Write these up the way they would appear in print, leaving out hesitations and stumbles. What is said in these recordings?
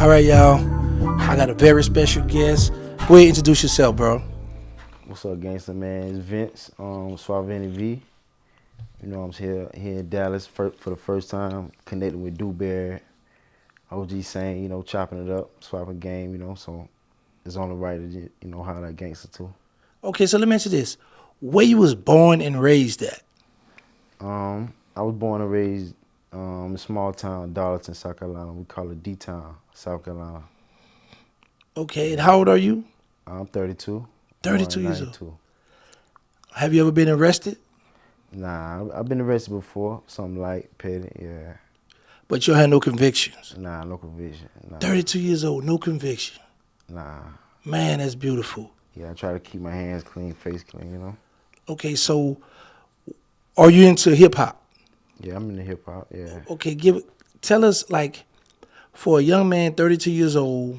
All right, y'all. I got a very special guest. Go ahead and introduce yourself, bro. What's up, Gangsta, man? It's Vince, SuavenyV. You know, I'm here in Dallas for the first time, connecting with Dewberry, OG saying, chopping it up, swapping game, so it's only right to, holler at Gangsta too. Okay, so let me answer this. Where you was born and raised at? I was born and raised in a small town, Darlington, South Carolina. We call it D-Town, South Carolina. Okay, and Yeah. how old are you? I'm 32, born 32 in years old. 92. Have you ever been arrested? Nah, I've been arrested before, something light, petty, yeah. But you had no convictions. Nah, no conviction, nah, 32 years old, no conviction. nah. Man, that's beautiful. Yeah, I try to keep my hands clean, face clean. Okay, so are you into hip hop? Yeah, I'm into hip hop. Yeah. Okay, tell us, like, for a young man, 32 years old,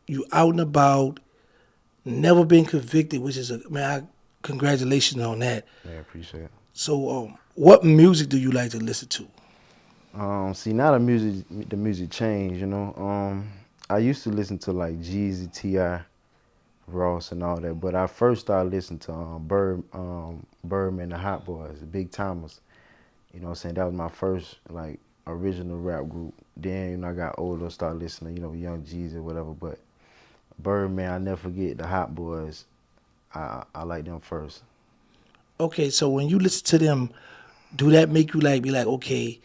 you out and about, never been convicted, which is congratulations on that. Yeah, appreciate it. So, what music do you like to listen to? See, now the music changed. I used to listen to like Jeezy, T.I., Ross, and all that, but I first started listening to Birdman, the Hot Boys, the Big Timers. You know what I'm saying? That was my first like original rap group. Then I got older, started listening to Young Jeezy or whatever. But Birdman, I never forget the Hot Boys. I like them first. Okay, so when you listen to them, do that make you be like, okay,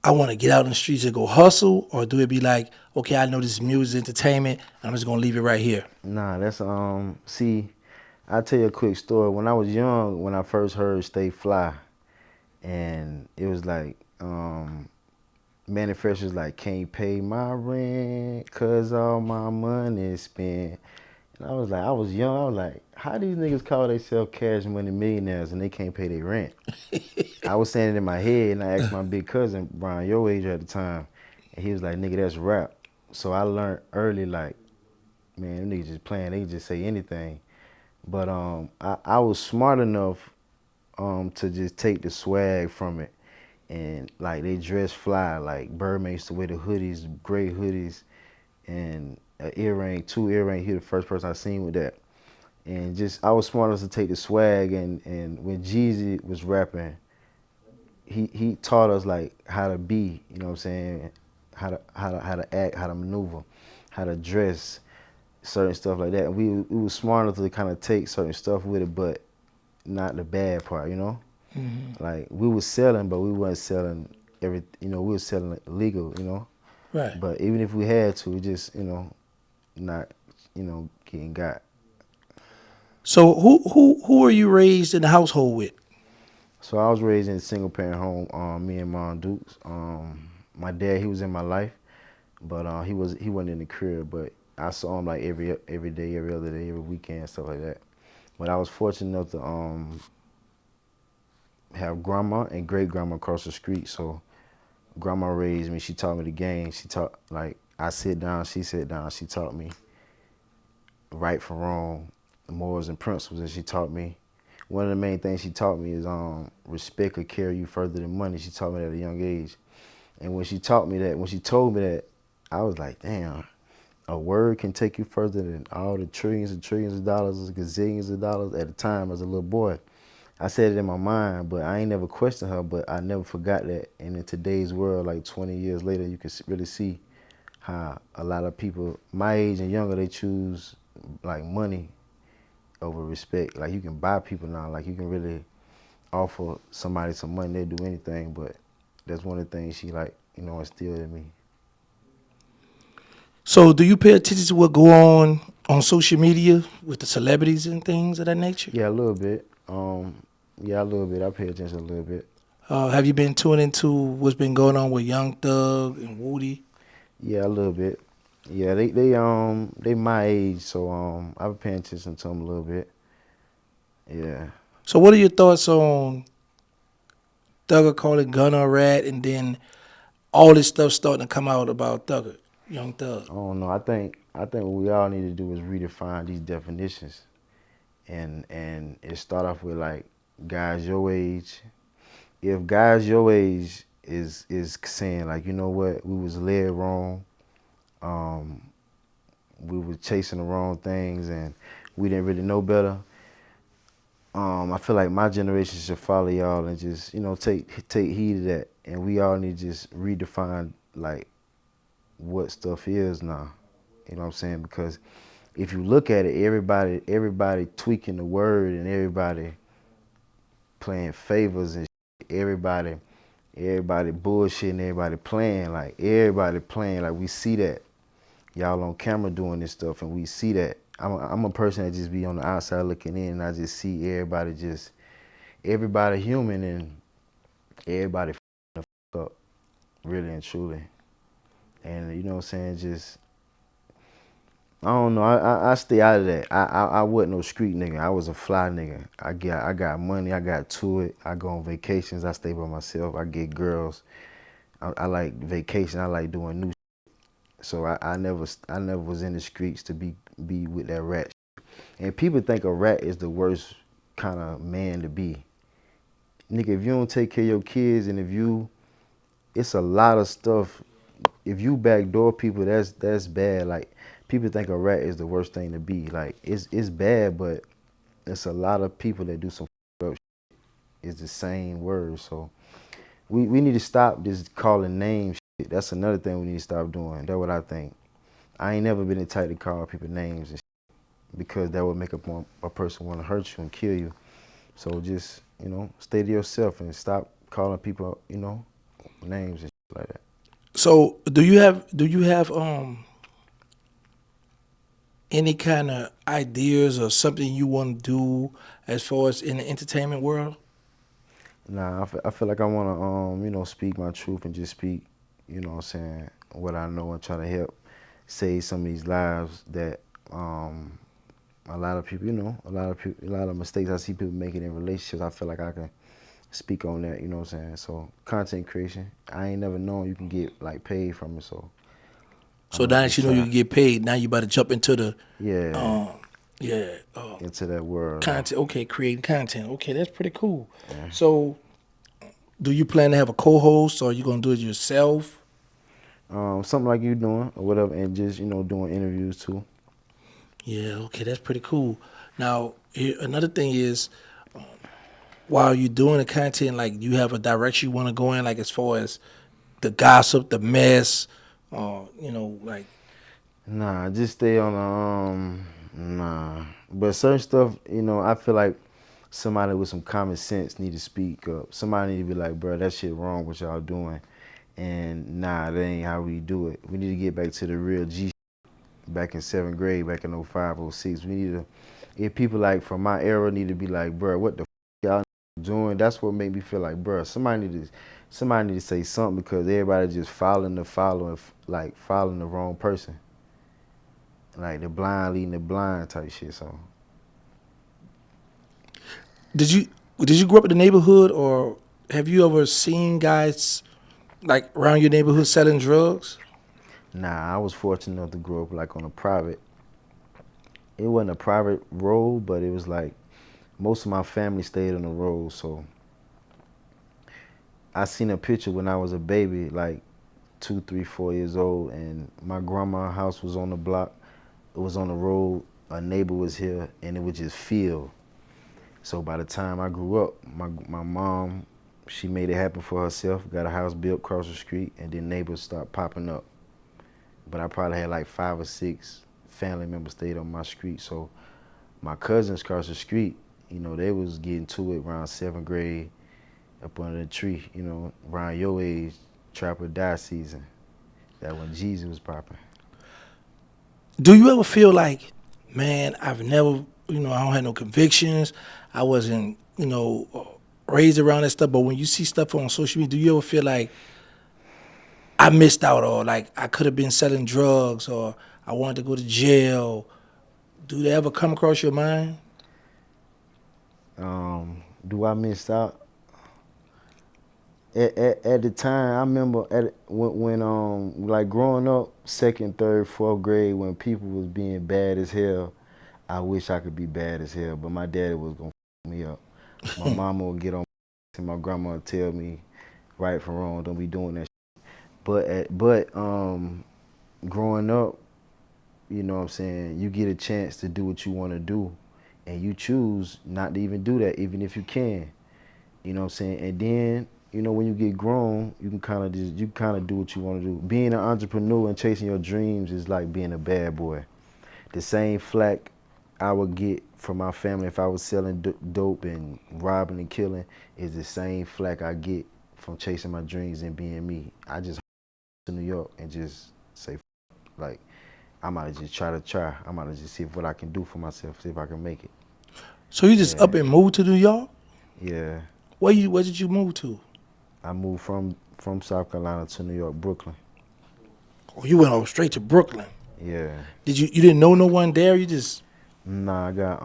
I want to get out in the streets and go hustle, or do it be like, okay, I know this is music, entertainment, and I'm just gonna leave it right here? Nah, that's see, I'll tell you a quick story. When I was young, when I first heard Stay Fly, and it was like, manufacturers like, can't pay my rent, cause all my money is spent. And I was like, I was young, I was like, how these niggas call themselves cash money millionaires and they can't pay their rent? I was saying it in my head, and I asked my big cousin, Brian, your age at the time, and he was like, nigga, that's rap. So I learned early, like, man, them niggas just playing, they just say anything. But I was smart enough to just take the swag from it. And like they dress fly, like Birdman used to wear the hoodies, gray hoodies, and an earring, two earrings. He the first person I seen with that. And just I was smart enough to take the swag, and when Jeezy was rapping, he taught us like how to be, you know what I'm saying, how to act, how to maneuver, how to dress, certain stuff like that. We was smart enough to kind of take certain stuff with it, but not the bad part. Like we was selling, but we wasn't selling we was selling legal. Right. But even if we had to, we just not getting got. So who are you raised in the household with? So I was raised in a single parent home. Me and Mom Dukes. My dad, he was in my life, but he wasn't in the crib. But I saw him like every day, every other day, every weekend, stuff like that. But I was fortunate enough to have grandma and great grandma across the street. So grandma raised me. She taught me the game. She taught, like, I sit down, she sit down. She taught me right from wrong, the morals and principles that she taught me. One of the main things she taught me is respect will carry you further than money. She taught me that at a young age. And when she taught me that, when she told me that, I was like, damn, a word can take you further than all the trillions and trillions of dollars, gazillions of dollars at the time as a little boy. I said it in my mind, but I ain't never questioned her, but I never forgot that. And in today's world, like 20 years later, you can really see how a lot of people my age and younger, they choose like money over respect. Like you can buy people now, like you can really offer somebody some money, they do anything, but that's one of the things she instilled in me. So do you pay attention to what go on social media with the celebrities and things of that nature? Yeah, a little bit. Yeah, a little bit. I pay attention a little bit. Have you been tuned into what's been going on with Young Thug and Woody? Yeah, a little bit. Yeah, they my age, so I've been paying attention to them a little bit. Yeah. So what are your thoughts on Thugger calling Gunna a rat, and then all this stuff starting to come out about Thugger, Young Thug? I don't know. I think what we all need to do is redefine these definitions, and it start off with like guys your age. If guys your age is saying like, you know what, we was led wrong, Um, we were chasing the wrong things and we didn't really know better. I feel like my generation should follow y'all and just, take heed of that. And we all need to just redefine like what stuff is now. You know what I'm saying? Because if you look at it, everybody tweaking the word and everybody playing favors and shit. Everybody bullshitting, everybody playing like we see that. Y'all on camera doing this stuff and we see that. I'm a person that just be on the outside looking in and I just see everybody human and everybody the fuck up, really and truly. And you know what I'm saying, just I don't know. I stay out of that. I wasn't no street nigga. I was a fly nigga. I got money. I got to it. I go on vacations. I stay by myself. I get girls. I like vacation. I like doing new. So I never was in the streets to be with that rat. And people think a rat is the worst kind of man to be. Nigga, if you don't take care of your kids and it's a lot of stuff. If you backdoor people, that's bad. Like people think a rat is the worst thing to be. Like it's bad, but it's a lot of people that do some up shit. It's the same word. So we need to stop just calling names shit. That's another thing we need to stop doing. That's what I think. I ain't never been the type to call people names and shit because that would make a person want to hurt you and kill you. So just, stay to yourself and stop calling people, names and shit like that. So do you have any kind of ideas or something you want to do as far as in the entertainment world? Nah, I feel like I want to, speak my truth and just speak, what I'm saying, what I know and try to help save some of these lives that a lot of people, a lot of mistakes I see people making in relationships. I feel like I can speak on that, you know what I'm saying? So content creation, I ain't never known you can get like paid from it, so So I'm now gonna that just you know you try, can get paid, now you about to jump into the yeah, um yeah into that world now. content. Okay, creating content. Okay, that's pretty cool. Yeah. So do you plan to have a co-host or are you gonna do it yourself? Something like you doing or whatever, and just doing interviews too. Yeah, okay, that's pretty cool. Now, another thing is, while you're doing the content, like you have a direction you want to go in, like as far as the gossip, the mess, like Nah, just stay on nah. But certain stuff, I feel like somebody with some common sense need to speak up. Somebody need to be like, bro, that shit wrong what y'all doing. And nah, that ain't how we do it. We need to get back to the real G back in 7th grade, back in '05, '06. We need to, if people like from my era need to be like, bro, what the y'all doing? That's what made me feel like, bro, somebody need to say something because everybody just following the wrong person. Like the blind leading the blind type shit. So did you did you grow up in the neighborhood or have you ever seen guys like around your neighborhood selling drugs? nah, I was fortunate enough to grow up like on a private. It wasn't a private road, but it was like most of my family stayed on the road. So I seen a picture when I was a baby, like 2, 3, 4 years old, and my grandma's house was on the block. It was on the road. A neighbor was here, and it was just field. So by the time I grew up, my mom, she made it happen for herself, got a house built across the street, and then neighbors start popping up. But I probably had like 5 or 6 family members stayed on my street. So my cousins across the street, they was getting to it around 7th grade, up under the tree, around your age, trap or die season. That when Jesus was popping. Do you ever feel like, man, I've never, I don't have no convictions. I wasn't, raised around that stuff. But when you see stuff on social media, do you ever feel like I missed out or like I could have been selling drugs or I wanted to go to jail? Do they ever come across your mind? Do I miss out? At the time, I remember when like growing up, 2nd, 3rd, 4th grade, when people was being bad as hell, I wish I could be bad as hell, but my daddy was gonna me up. My mama would get on and my grandma would tell me right from wrong, don't be doing that. But growing up, you know what I'm saying, you get a chance to do what you want to do, and you choose not to even do that, even if you can. You know what I'm saying? And then, you know, when you get grown, you can kind of do what you want to do. Being an entrepreneur and chasing your dreams is like being a bad boy. The same flack I would get from my family if I was selling dope and robbing and killing is the same flack I get from chasing my dreams and being me. I just to New York and just say, like, I might just try. I might just see what I can do for myself, see if I can make it. So you just Yeah, up and moved to New York? yeah. Where did you move to? I moved from South Carolina to New York, Brooklyn. Oh, you went all straight to Brooklyn. Yeah. You didn't know no one there? You just Nah, I got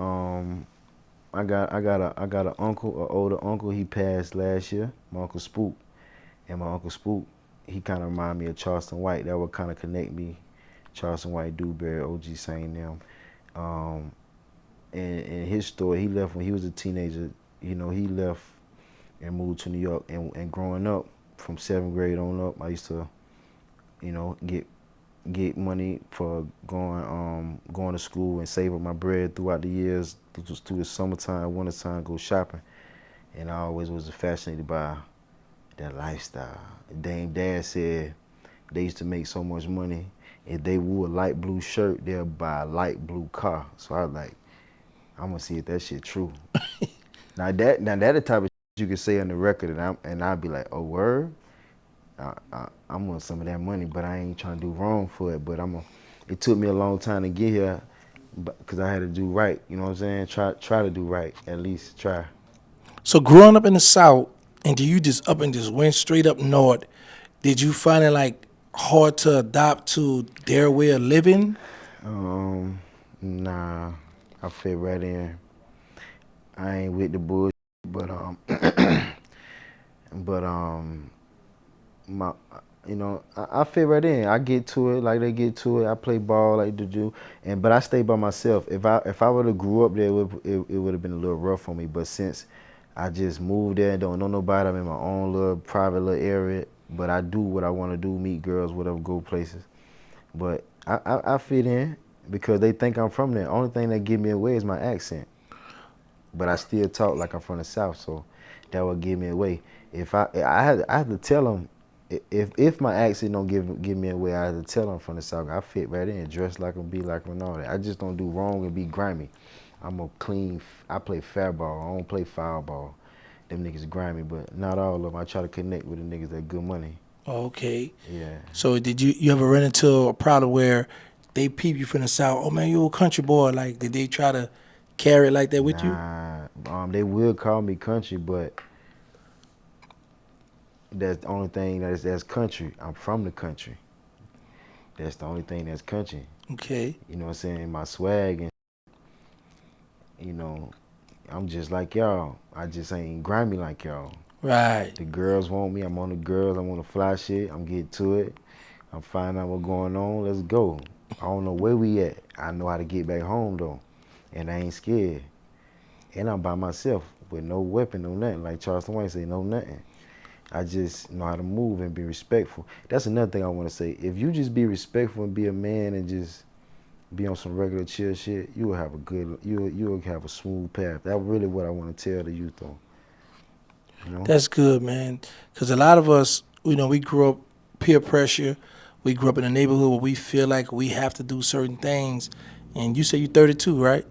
an uncle, an older uncle. He passed last year. My uncle Spook, and my uncle Spook, he kind of remind me of Charleston White. That would kind of connect me. Charleston White, Dewberry, OG saying them. Um, and his story, he left when he was a teenager. You know, he left and moved to New York. And growing up, from 7th grade on up, I used to, you know, get money for going to school and save up my bread throughout the years through the summertime, wintertime, go shopping. And I always was fascinated by that lifestyle. Dame Dad said they used to make so much money. If they wore a light blue shirt, they'll buy a light blue car. So I was like, I'm gonna see if that shit true. Now that the type of shit you could say on the record, and I'd be like, oh word. I want some of that money, but I ain't trying to do wrong for it. But it took me a long time to get here, because I had to do right. You know what I'm saying? Try to do right, at least try. so growing up in the South, and do you just up and just went straight up north? Did you find it like hard to adopt to their way of living? Um, nah, I fit right in. I ain't with the bullshit, but but my, you know, I fit right in. I get to it like they get to it. I play ball like they do, but I stay by myself. If I would have grew up there, it would have been a little rough for me. But since I just moved there and don't know nobody, I'm in my own little private little area. But I do what I want to do, meet girls, whatever, go places. But I fit in because they think I'm from there. Only thing that give me away is my accent. But I still talk like I'm from the South, so that would give me away. If I had to tell them, if my accent don't give me away, I had to tell them from the South. I fit right in, dress like them, be like them, and all that. I just don't do wrong and be grimy. I'm a clean. I play fair ball. I don't play foul ball. Them niggas grimy, but not all of them. I try to connect with the niggas that good money. Okay. Yeah. So did you ever run into a problem where they peep you from the South? Oh man, you a country boy. Like, did they try to carry it like that with you? Nah. They will call me country, but that's the only thing that's country. I'm from the country. That's the only thing that's country. Okay. You know what I'm saying? My swag and, you know, I'm just like y'all. I just ain't grimy like y'all. Right. The girls want me. I'm on the girls. I'm on the fly shit. I'm getting to it. I'm finding out what's going on. Let's go. I don't know where we at. I know how to get back home though, and I ain't scared. And I'm by myself with no weapon, no nothing. Like Charleston White say, no nothing. I just know how to move and be respectful. That's another thing I want to say. If you just be respectful and be a man and just be on some regular chill shit, you will have you'll have a smooth path. That's really what I want to tell the youth though. You know? That's good, man. Because a lot of us, we grew up peer pressure. We grew up in a neighborhood where we feel like we have to do certain things. And you say you're 32, right?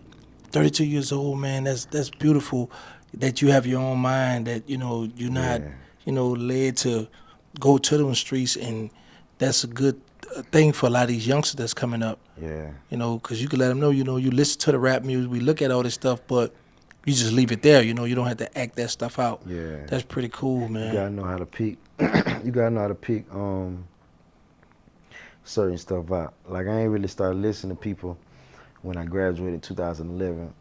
32 years old, man. That's beautiful that you have your own mind, that, you're not, Yeah. led to go to them streets. And that's a good thing for a lot of these youngsters that's coming up, Yeah. because you can let them know, you listen to the rap music, we look at all this stuff, but you just leave it there. You don't have to act that stuff out. Yeah. That's pretty cool, You man. gotta know how to pick. You gotta know how to pick certain stuff out. Like I ain't really started listening to people when I graduated in 2011.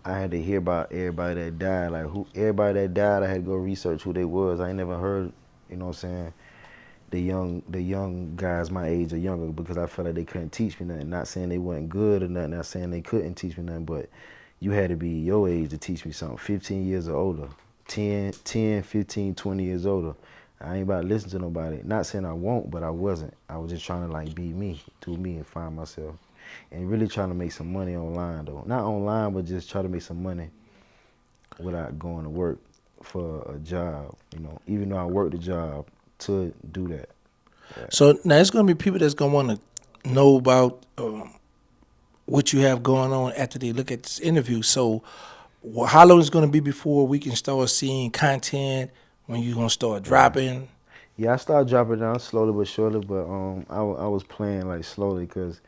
I had to hear about everybody that died. Like everybody that died, I had to go research who they was. I ain't never heard, you know what I'm saying, the young guys my age or younger, because I felt like they couldn't teach me nothing. Not saying they wasn't good or nothing, not saying they couldn't teach me nothing, but you had to be your age to teach me something. 15 years or older, 10, 15, 20 years older. I ain't about to listen to nobody. Not saying I won't, but I wasn't. I was just trying to like be me, do me, and find myself, and really trying to make some money online though. Not online, but just try to make some money without going to work for a job. You know, even though I worked a job to do that. Yeah. So now it's gonna be people that's gonna want to know about what you have going on after they look at this interview. So, how long is it gonna be before we can start seeing content? When you gonna start dropping? Yeah, I started dropping down slowly but surely, but I was playing like slowly because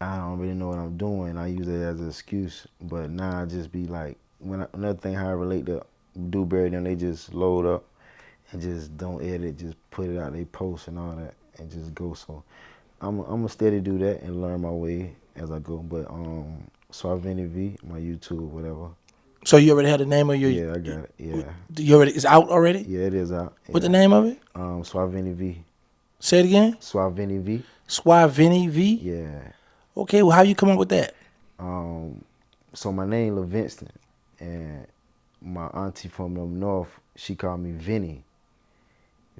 I don't really know what I'm doing. I use it as an excuse, but now I just be like, another thing how I relate to Dewberry, then they just load up and just don't edit, just put it out, they post and all that, and just go. So I'm gonna steady do that and learn my way as I go. But SuavenyV, my YouTube, whatever. So you already had the name of your? Yeah, I got it. Yeah, You already it's out already? yeah, it is out. What the Yeah. name of it? SuavenyV, Say it again. SuavenyV. SuavenyV. Yeah. Okay, well, how you come up with that? So my name Livingston, and my auntie from the north, she called me Vinny.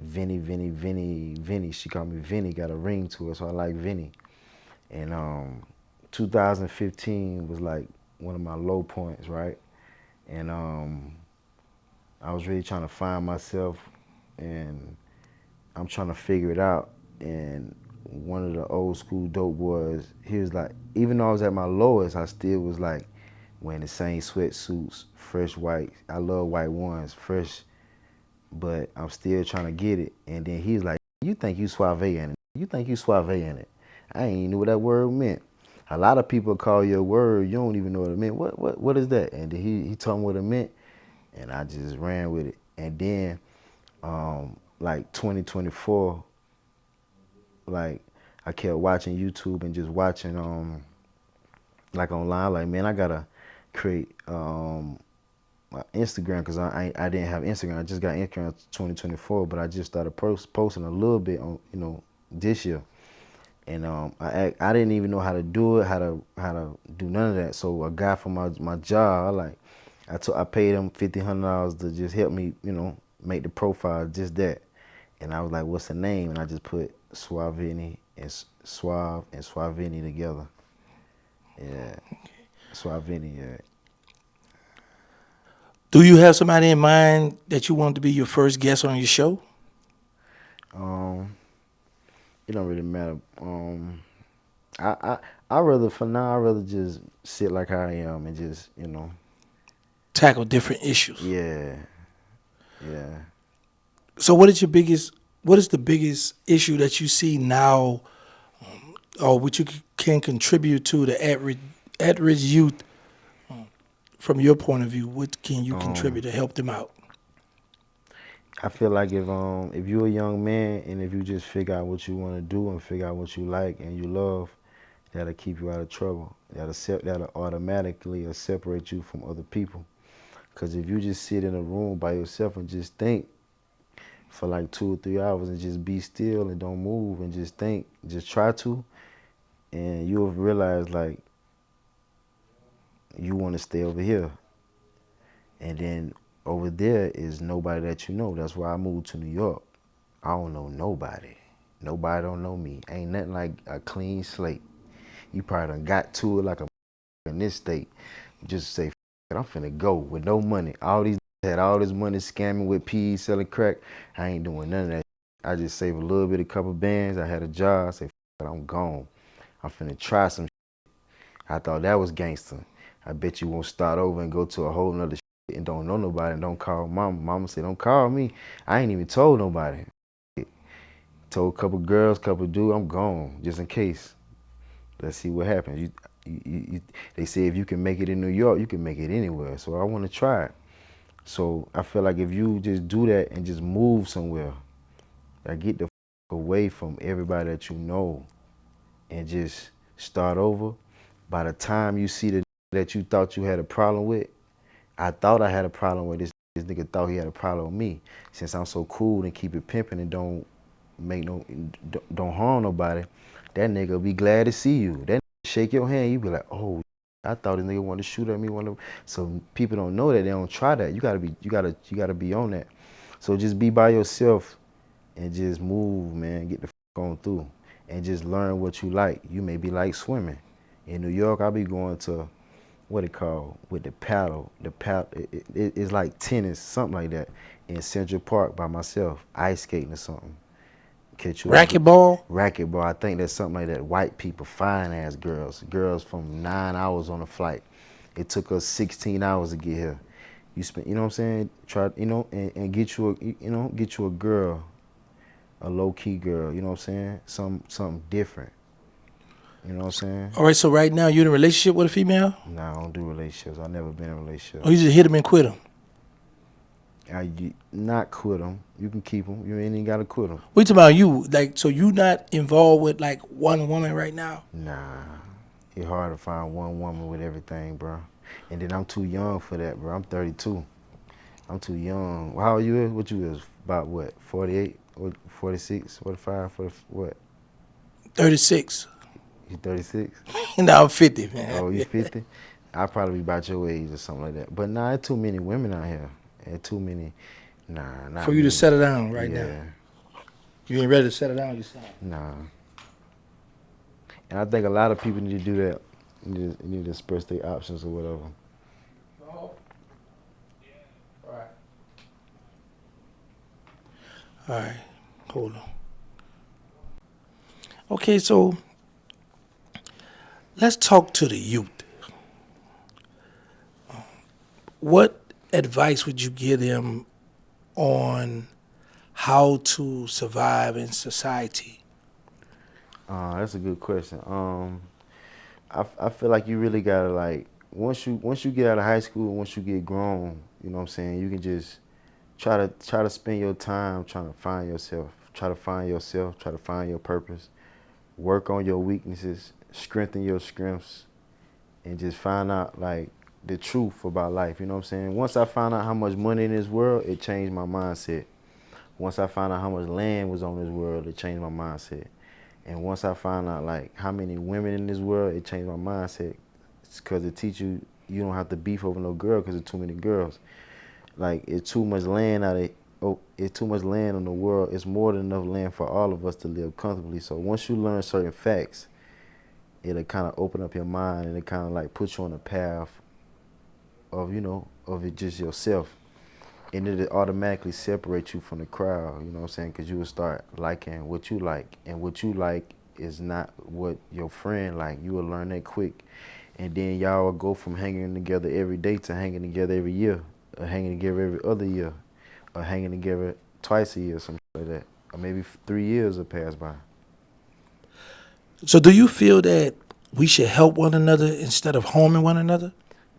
Vinny. She called me Vinny. Got a ring to it, so I like Vinny. And 2015 was like one of my low points, right? And I was really trying to find myself, and I'm trying to figure it out. And one of the old school dope boys, he was like, even though I was at my lowest, I still was like wearing the same sweatsuits, fresh white. I love white ones, fresh, but I'm still trying to get it. And then he's like, you think you suave in it? You think you suave in it? I ain't even knew what that word meant. A lot of people call you a word, you don't even know what it meant. What is that? And then he told me what it meant, and I just ran with it. And then like 2024, like I kept watching YouTube and just watching like online, like man, I gotta create Instagram because I didn't have Instagram. I just got Instagram 2024, but I just started posting a little bit on this year, and I didn't even know how to do it, how to do none of that. So a guy from my job, I paid him $1,500 to just help me make the profile, just that. And I was like, what's the name? And I just put Suaveni and Suave and Suaveni together. Yeah, Suaveni. Yeah. Do you have somebody in mind that you want to be your first guest on your show? It don't really matter. I rather for now. I rather just sit like I am and just Tackle different issues. Yeah, yeah. So, what is the biggest issue that you see now, or which you can contribute to the at-risk youth from your point of view? What can you contribute to help them out? I feel like if you're a young man and if you just figure out what you want to do and figure out what you like and you love, that'll keep you out of trouble. That'll automatically separate you from other people. Because if you just sit in a room by yourself and just think for like 2 or 3 hours and just be still and don't move and just think, just try to, and you'll realize like you want to stay over here. And then over there is nobody that you know. That's why I moved to New York. I don't know nobody. Nobody don't know me. Ain't nothing like a clean slate. You probably done got to it like a in this state. Just say, I'm finna go with no money. All these had all this money scamming with PE, selling crack. I ain't doing none of that. I just save a little bit, a couple bands. I had a job. I say, I'm gone. I'm finna try some. I thought that was gangster. I bet you won't start over and go to a whole nother and don't know nobody and don't call mama. Mama said, don't call me. I ain't even told nobody. Told a couple girls, couple dudes, I'm gone, just in case. Let's see what happens. They say if you can make it in New York, you can make it anywhere. So I want to try it. So I feel like if you just do that and just move somewhere, like get the away from everybody that you know and just start over, by the time you see that you thought you had a problem with, I thought I had a problem with this nigga thought he had a problem with me. Since I'm so cool and keep it pimping and don't harm nobody, that nigga be glad to see you. That nigga shake your hand, you be like, oh, I thought this nigga wanted to shoot at me. So people don't know that, they don't try that. You gotta be on that. So just be by yourself and just move, man. Get the on through, and just learn what you like. You may be like swimming. In New York, I'll be going to what it called with the paddle. The paddle, it's like tennis, something like that, in Central Park by myself, ice skating or something. Catch you a Racquetball. racquetball. I think that's something like that. White people, fine ass girls from 9 hours on a flight. It took us 16 hours to get here. You spent, you know what I'm saying? Try, and get you a, get you a girl, a low key girl. You know what I'm saying? Something different. You know what I'm saying? All right, so right now you're in a relationship with a female? Nah, I don't do relationships. I've never been in a relationship. Or you just hit them and quit them? You not quit them. You can keep them. You ain't even gotta quit them. We talking about you, like, so you not involved with like one woman right now? Nah, it's hard to find one woman with everything, bro. And then I'm too young for that, bro. I'm 32. I'm too young. How old you is? What you is? About what? 48 or 46, 45, 40, what? 36. You 36? Now I'm 50, man. Oh, you 50? I'll probably be about your age or something like that. But nah, there's too many women out here. There's too many. Nah, not For you me. to settle down right Yeah, now. You ain't ready to settle down yourself. nah. And I think a lot of people need to do that. Need to express their options or whatever. All right, hold on. Okay, so let's talk to the youth. What advice would you give them on how to survive in society? That's a good question. I feel like you really gotta like once you get out of high school, once you get grown, you know what I'm saying, you can just try to spend your time trying to find yourself, try to find yourself, try to find your purpose, work on your weaknesses, strengthen your strengths, and just find out like the truth about life. You know what I'm saying? Once I found out how much money in this world, it changed my mindset. Once I found out how much land was on this world, it changed my mindset. And once I found out like how many women in this world, it changed my mindset. It's because it teach you don't have to beef over no girl because there's too many girls. Like it's too much land it's too much land in the world. It's more than enough land for all of us to live comfortably. So once you learn certain facts, it'll kind of open up your mind and it kind of like put you on a path of of it just yourself. And it'll automatically separate you from the crowd, you know what I'm saying? Because you will start liking what you like. And what you like is not what your friend like. You will learn that quick. And then y'all will go from hanging together every day to hanging together every year, or hanging together every other year, or hanging together twice a year, something like that. Or maybe 3 years will pass by. So do you feel that we should help one another instead of harming one another?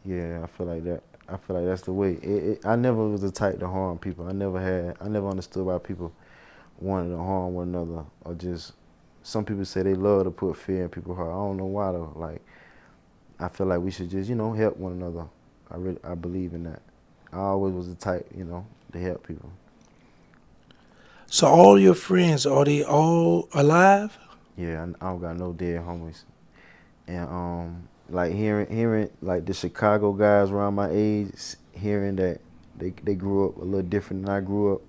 Yeah, I feel like that. I feel like that's the way. I never was the type to harm people. I never understood why people wanted to harm one another, or just, some people say they love to put fear in people's heart. I don't know why though. Like, I feel like we should just, help one another. I believe in that. I always was the type, to help people. So all your friends, are they all alive? Yeah, I don't got no dead homies. And like hearing like the Chicago guys around my age, hearing that they grew up a little different than I grew up,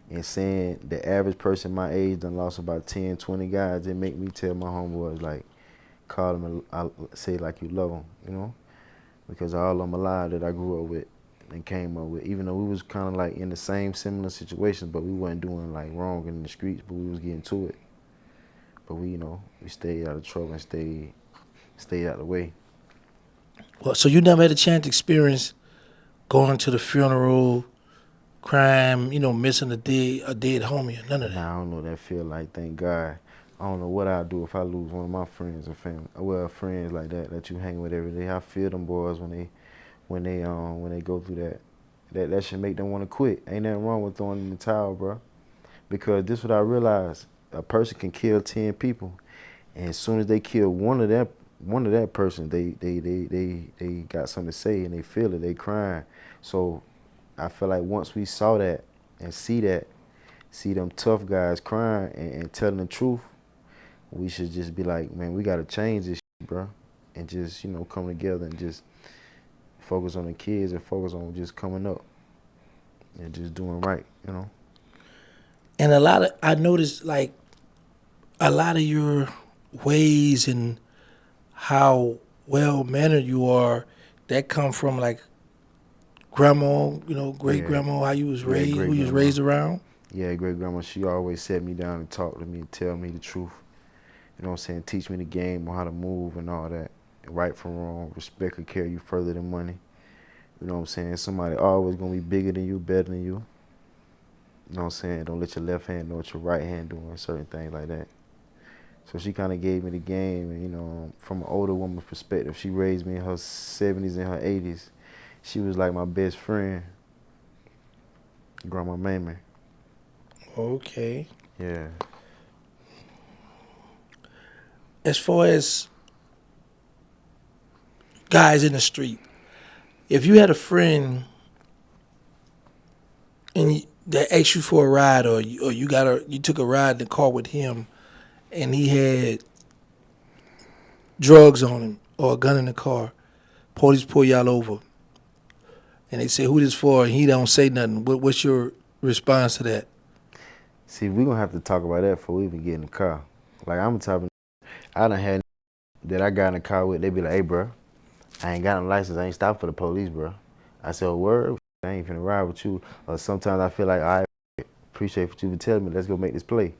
and saying the average person my age done lost about 10, 20 guys, it make me tell my homeboys, like, call them and say like you love them, because all of them alive that I grew up with and came up with, even though we was kind of like in the same similar situations, but we wasn't doing like wrong in the streets, but we was getting to it. But we stayed out of trouble and stayed out of the way. Well, so you never had a chance to experience going to the funeral, crime, missing a dead homie, or none of that? Nah, I don't know what that feel like, thank God. I don't know what I'd do if I lose one of my friends or family. Well, friends like that you hang with every day. I feel them boys when they go through that. That should make them want to quit. Ain't nothing wrong with throwing in the towel, bro. Because this is what I realized. A person can kill 10 people, and as soon as they kill one of that person, they got something to say and they feel it, they crying. So I feel like once we saw that and see them tough guys crying and telling the truth, we should just be like, man, we gotta change this shit, bro, and just come together and just focus on the kids and focus on just coming up and just doing right. And I noticed like a lot of your ways and how well mannered you are, that come from like grandma, great Yeah, grandma, how you was yeah, raised, who great you was grandma. raised around. Yeah, great grandma. She always sat me down and talked to me and tell me the truth. You know what I'm saying? Teach me the game on how to move and all that. Right from wrong. Respect will carry you further than money. You know what I'm saying? Somebody always gonna be bigger than you, better than you. You know what I'm saying? Don't let your left hand know what your right hand doing, certain things like that. So she kind of gave me the game, and from an older woman's perspective, she raised me in her 70s and her 80s. She was like my best friend, Grandma Mamie. Okay. Yeah. As far as guys in the street, if you had a friend that asked you for a ride, or you took a ride in the car with him, and he had drugs on him or a gun in the car, police pull y'all over, and they say who this for, and he don't say nothing. What's your response to that? See, we gonna have to talk about that before we even get in the car. Like I'm the type of I done had that I got in the car with. They be like, "Hey, bro, I ain't got no license. I ain't stopped for the police, bro." I said, "Oh, word, I ain't finna ride with you." Or sometimes I feel like I appreciate what you been telling me. Let's go make this play.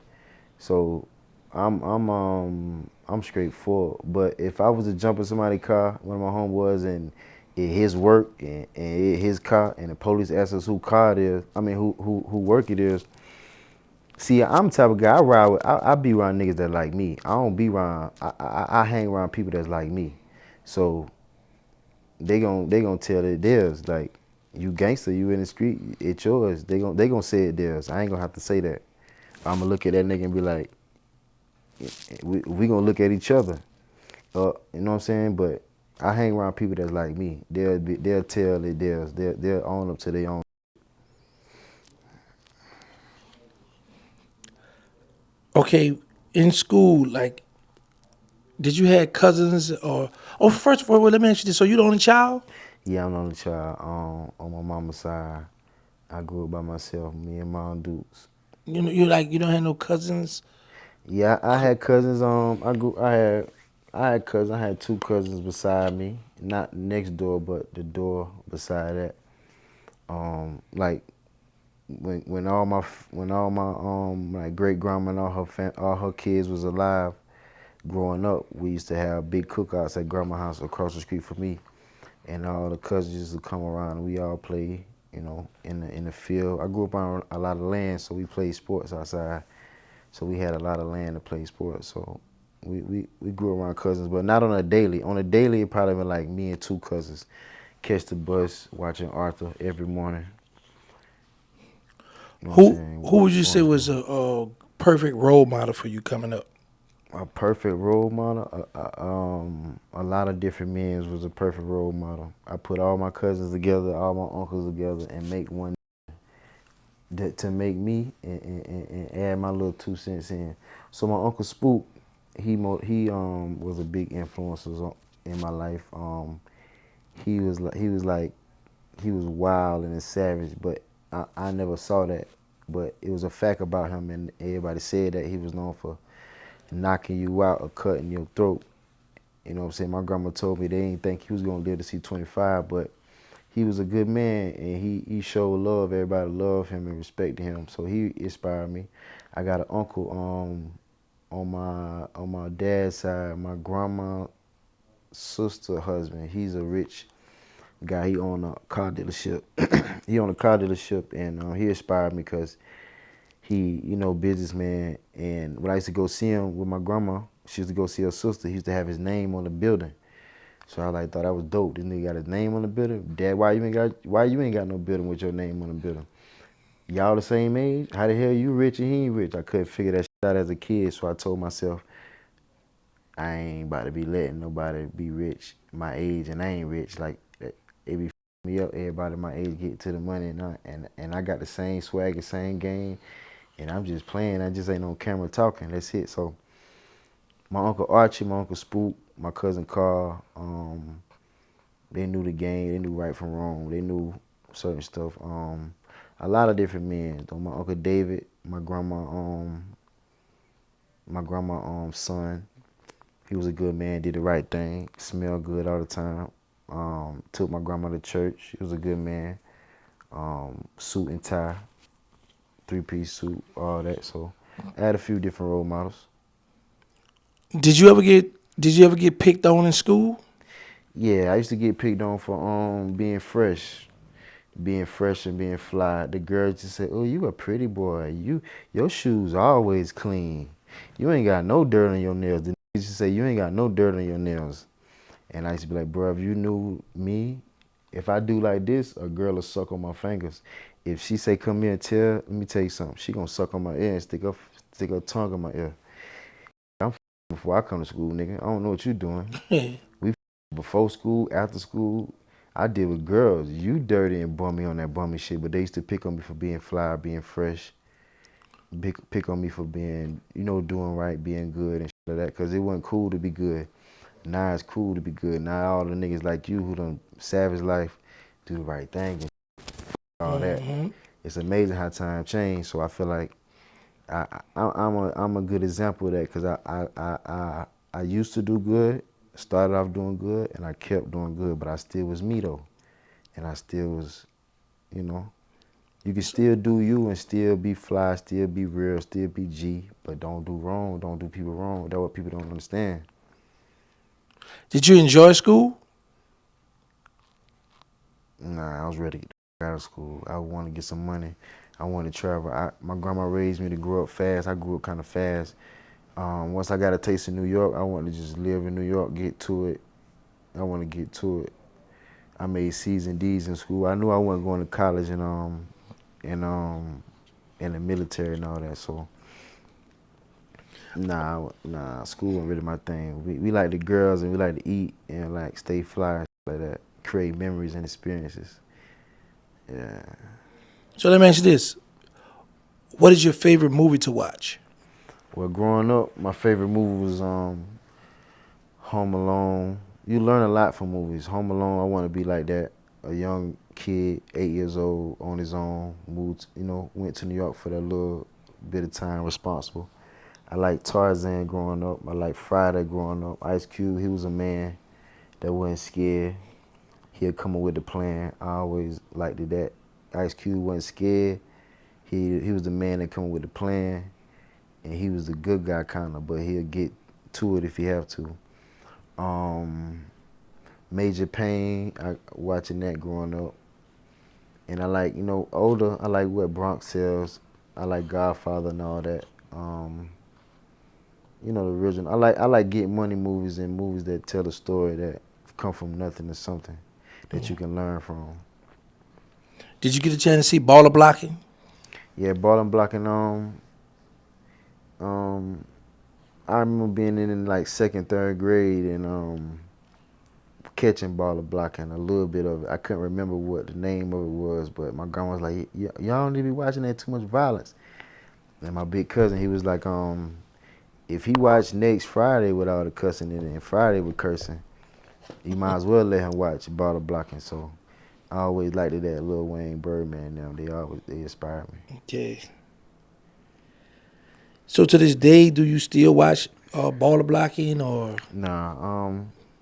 So I'm straightforward. But if I was to jump in somebody's car, one of my homeboys, and it his work and it his car, and the police ask us who car it is, I mean who work it is. See, I'm the type of guy I ride with. I be around niggas that like me. I don't be around. I hang around people that's like me. So they gon' tell it theirs. Like you gangster, you in the street, it's yours. They gon' say it theirs. I ain't gonna have to say that. I'm gonna look at that nigga and be like, we gonna look at each other. You know what I'm saying? But I hang around people that's like me. They'll tell it theirs. They'll own up to their own. Okay, in school, like, did you have cousins or? Oh, first of all, let me ask you this: so you the only child? Yeah, I'm the only child. On my mama's side, I grew up by myself. Me and my dudes. You don't have no cousins. Yeah, I had cousins. I had cousins. I had two cousins beside me, not next door, but the door beside that. Like when all my like great grandma and all her kids was alive. Growing up, we used to have big cookouts at grandma's house across the street from me, and all the cousins used to come around. And we all play, in the field. I grew up on a lot of land, so we played sports outside. So we had a lot of land to play sports. So we grew around cousins, but not on a daily. On a daily, it probably been like me and two cousins catch the bus watching Arthur every morning. You know what I'm Who saying? would you say Going to was school. a perfect role model for you coming up? A perfect role model. A lot of different men was a perfect role model. I put all my cousins together, all my uncles together, and make one to make me and add my little 2 cents in. So my uncle Spook, he was a big influence in my life. He was wild and a savage, but I never saw that. But it was a fact about him, and everybody said that he was known for knocking you out or cutting your throat. You know what I'm saying? My grandma told me they didn't think he was gonna live to see 25, but he was a good man and he showed love. Everybody loved him and respected him. So he inspired me. I got an uncle on my dad's side, my grandma's sister husband. He's a rich guy. He owned a car dealership. He owned a car dealership, and he inspired me because he, businessman. And when I used to go see him with my grandma, she used to go see her sister. He used to have his name on the building. So I thought that was dope. This nigga got his name on the building. Dad, why you ain't got no building with your name on the building? Y'all the same age? How the hell you rich and he ain't rich? I couldn't figure that shit out as a kid, so I told myself I ain't about to be letting nobody be rich my age and I ain't rich. Like it be me up. Everybody my age get to the money and I got the same swag, the same game, and I'm just playing. I just ain't on camera talking. That's it. So my uncle Archie, my uncle Spook, my cousin Carl, they knew the game. They knew right from wrong. They knew certain stuff. A lot of different men. Though my uncle David, my grandma my grandma son. He was a good man, did the right thing, smelled good all the time. Took my grandma to church. He was a good man. Suit and tie, 3-piece suit, all that. So I had a few different role models. Did you ever get picked on in school? Yeah, I used to get picked on for being fresh and being fly. The girls just say, "Oh, you a pretty boy. Your shoes always clean. You ain't got no dirt on your nails." The niggas used to say, "You ain't got no dirt on your nails." And I used to be like, "Bro, if you knew me, if I do like this, a girl will suck on my fingers. If she say come here and let me tell you something. She gonna suck on my ear and stick her tongue in my ear. I'm before I come to school, nigga. I don't know what you doing. We before school, after school. I deal with girls. You dirty and bummy on that bummy shit, but they used to pick on me for being fly, being fresh. Pick on me for being, doing right, being good and shit like that. Cause it wasn't cool to be good. Now it's cool to be good. Now all the niggas like you who done savage life do the right thing and all that. Mm-hmm. It's amazing how time changed. So I feel like I'm a good example of that because I used to do good, started off doing good, and I kept doing good, but I still was me though, and I still was, you know, you can still do you and still be fly, still be real, still be G, but don't do wrong, don't do people wrong. That's what people don't understand. Did you enjoy school? Nah, I was ready to get out of school. I wanted to get some money. I wanted to travel. My grandma raised me to grow up fast. I grew up kind of fast. Once I got a taste of New York, I wanted to just live in New York, get to it. I want to get to it. I made C's and D's in school. I knew I wasn't going to college and in the military and all that. So nah, school wasn't really my thing. We like the girls and we like to eat and like stay fly and shit like that. Create memories and experiences. Yeah. So let me ask you this: what is your favorite movie to watch? Well, growing up, my favorite movie was Home Alone. You learn a lot from movies. Home Alone, I want to be like that. A young kid, 8 years old, on his own, moved, went to New York for that little bit of time, responsible. I like Tarzan growing up. I like Friday growing up. Ice Cube, he was a man that wasn't scared. He'll come up with a plan. I always liked it that. Ice Cube wasn't scared. He was the man that come up with the plan, and he was the good guy kind of, but he'll get to it if he have to. Um, Major Pain, watching that growing up. And I like, older, I like what Bronx sells. I like Godfather and all that. The original. I like getting money movies and movies that tell a story that come from nothing to something that you can learn from. Did you get a chance to see Baller Blocking? Yeah, ball and blocking. Um, I remember being in like second, third grade and catching ball and blocking a little bit of it. I couldn't remember what the name of it was, but my grandma was like, Y'all don't need to be watching that, too much violence." And my big cousin, he was like, if he watched next Friday with all the cussing in it and Friday with cursing, you might as well let him watch ball and blocking. So I always liked it that Lil Wayne, Birdman, them. They inspired me. Okay. So to this day, do you still watch Baller Blocking or? Nah,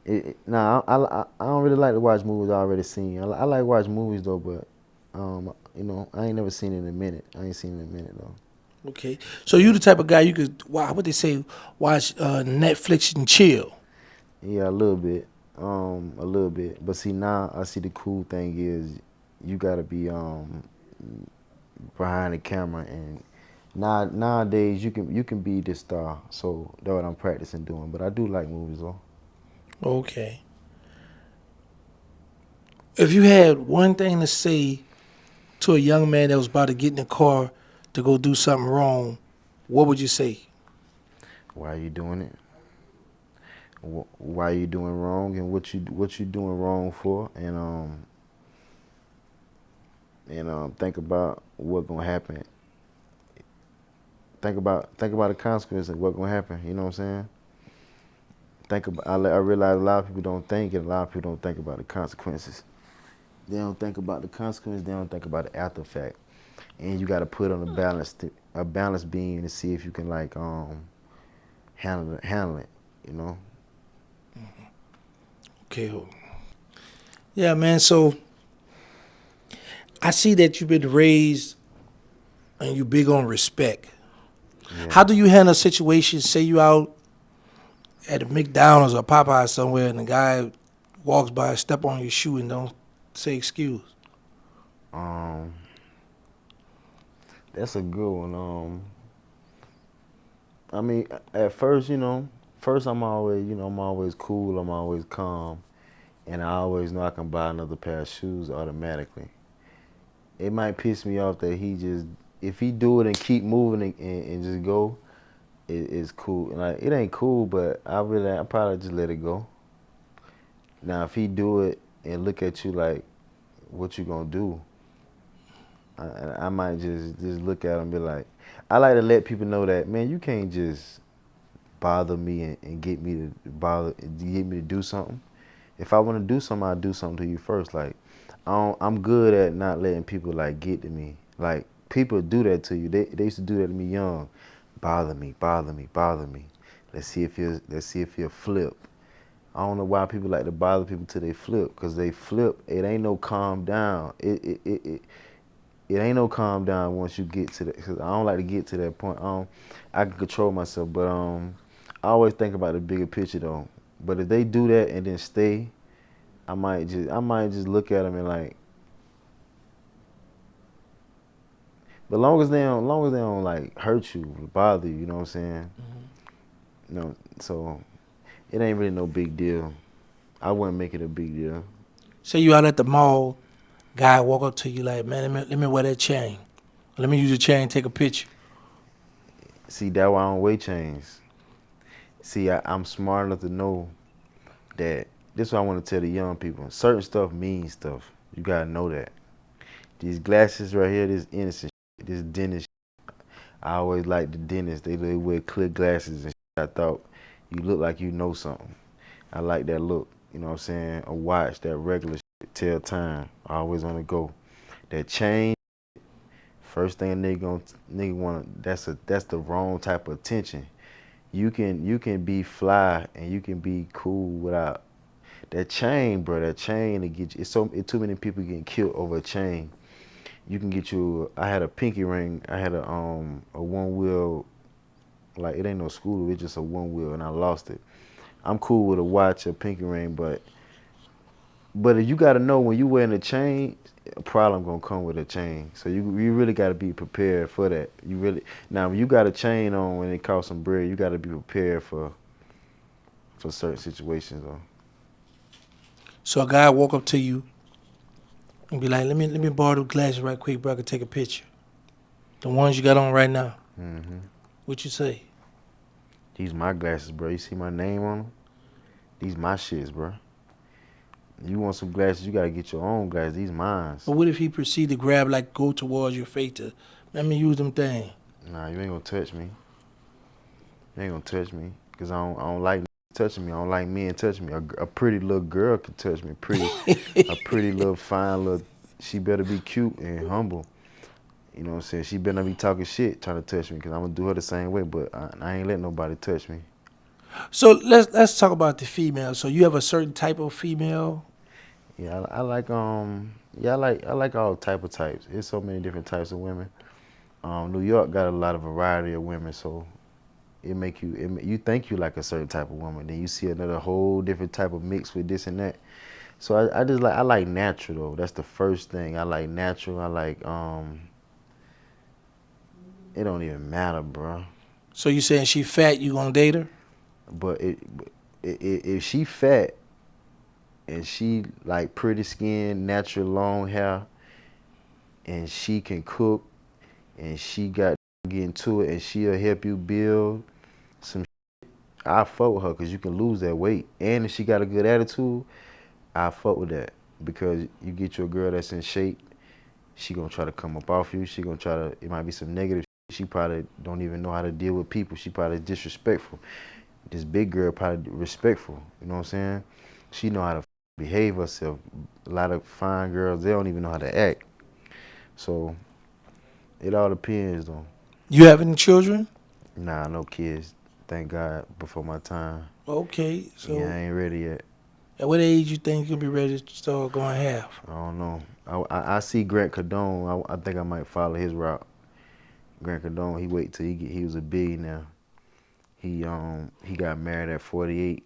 I don't really like to watch movies I already seen. I like to watch movies though, but I ain't never seen it in a minute. I ain't seen it in a minute though. Okay. So you the type of guy you could, wow, what they say, watch Netflix and chill. Yeah, a little bit. But see now, I see the cool thing is you gotta be behind the camera, and nowadays you can be the star. So that's what I'm practicing doing. But I do like movies though. Okay. If you had one thing to say to a young man that was about to get in the car to go do something wrong, what would you say? Why are you doing it? Why are you doing wrong, and what you doing wrong for? And think about what gonna happen. Think about the consequences of what gonna happen. You know what I'm saying? Think about. I realize a lot of people don't think, and a lot of people don't think about the consequences. They don't think about the consequences. They don't think about the after fact. and you got to put on a balance beam to see if you can like handle it. You know. Okay. Yeah, man. So I see that you've been raised and you big on respect. Yeah. How do you handle situations? Say you out at a McDonald's or Popeye somewhere, and the guy walks by, step on your shoe, and don't say excuse. Um, that's a good one. I mean, at first, first I'm always cool. I'm always calm, and I always know I can buy another pair of shoes automatically. It might piss me off that if he do it and keep moving and just go, it's cool. Like it ain't cool, but I probably just let it go. Now if he do it and look at you like, what you gonna do? I might just look at him and be like, I like to let people know that, man, you can't just bother me and get me to do something. If I want to do something, I'll do something to you first. Like I'm good at not letting people like get to me. Like people do that to you. They used to do that to me young. Bother me, bother me, bother me. Let's see if he'll flip. I don't know why people like to bother people till they flip, cause they flip. It ain't no calm down. It ain't no calm down once you get to that. Cause I don't like to get to that point. I can control myself, but I always think about the bigger picture though. But if they do that and then stay, I might just look at them and like. But long as they don't like hurt you, bother you, you know what I'm saying? No, so it ain't really no big deal. I wouldn't make it a big deal. Say you out at the mall, guy walk up to you like, man, let me wear that chain. Let me use the chain, take a picture. See, that's why I don't wear chains. See, I'm smart enough to know that this is what I want to tell the young people. Certain stuff means stuff. You gotta know that. These glasses right here, this innocent shit, this dentist shit. I always liked the dentists. They wear clear glasses and shit. I thought you look like you know something. I like that look. You know what I'm saying? A watch, that regular shit, tell time. I always on the go. That chain, first thing a nigga want, that's the wrong type of attention. You can be fly and you can be cool without that chain, bro. That chain to get you. It's too many people getting killed over a chain. You can get you. I had a pinky ring. I had a one wheel. Like it ain't no scooter. It's just a one wheel, and I lost it. I'm cool with a watch, a pinky ring, but if you got to know when you wearing a chain, a problem gonna come with a chain. So you really got to be prepared for that. You really now when you got a chain on and it costs some bread, you got to be prepared for certain situations though. So a guy walk up to you and be like, let me borrow the glasses right quick, bro. I can take a picture. The ones you got on right now. Hmm. What you say? These my glasses, bro. You see my name on them? These my shits, bro. You want some glasses, you gotta get your own glasses. These mines. But what if he proceed to grab, like, go towards your face to, let me use them thing? Nah, you ain't gonna touch me. You ain't gonna touch me, cause I don't like touching me. I don't like men touching me. A pretty little girl can touch me. A pretty little fine little. She better be cute and humble. You know what I'm saying? She better not be talking shit trying to touch me, cause I'm gonna do her the same way. But I ain't letting nobody touch me. So let's talk about the female. So you have a certain type of female. Yeah, I like I like all type of types. There's so many different types of women. New York got a lot of variety of women, so you think you like a certain type of woman, then you see another whole different type of mix with this and that. So I like natural though. That's the first thing. I like natural. I like it don't even matter, bro. So you saying she fat, you gonna date her? But if she fat and she like pretty skin, natural long hair, and she can cook, and she got get into it, and she'll help you build some. I fuck with her because you can lose that weight, and if she got a good attitude, I fuck with that because you get your girl that's in shape, she gonna try to come up off you. She gonna try to. It might be some negative. She probably don't even know how to deal with people. She probably disrespectful. This big girl probably respectful. You know what I'm saying? She know how to behave herself. A lot of fine girls, they don't even know how to act. So It all depends though. You have any children? Nah, no kids. Thank God before my time. Okay, Yeah, so I ain't ready yet. at what age you think you'll be ready to start going half? I don't know. I see Grant Cardone. I think I might follow his route. Grant Cardone, he wait till he was a billionaire. He got married at 48,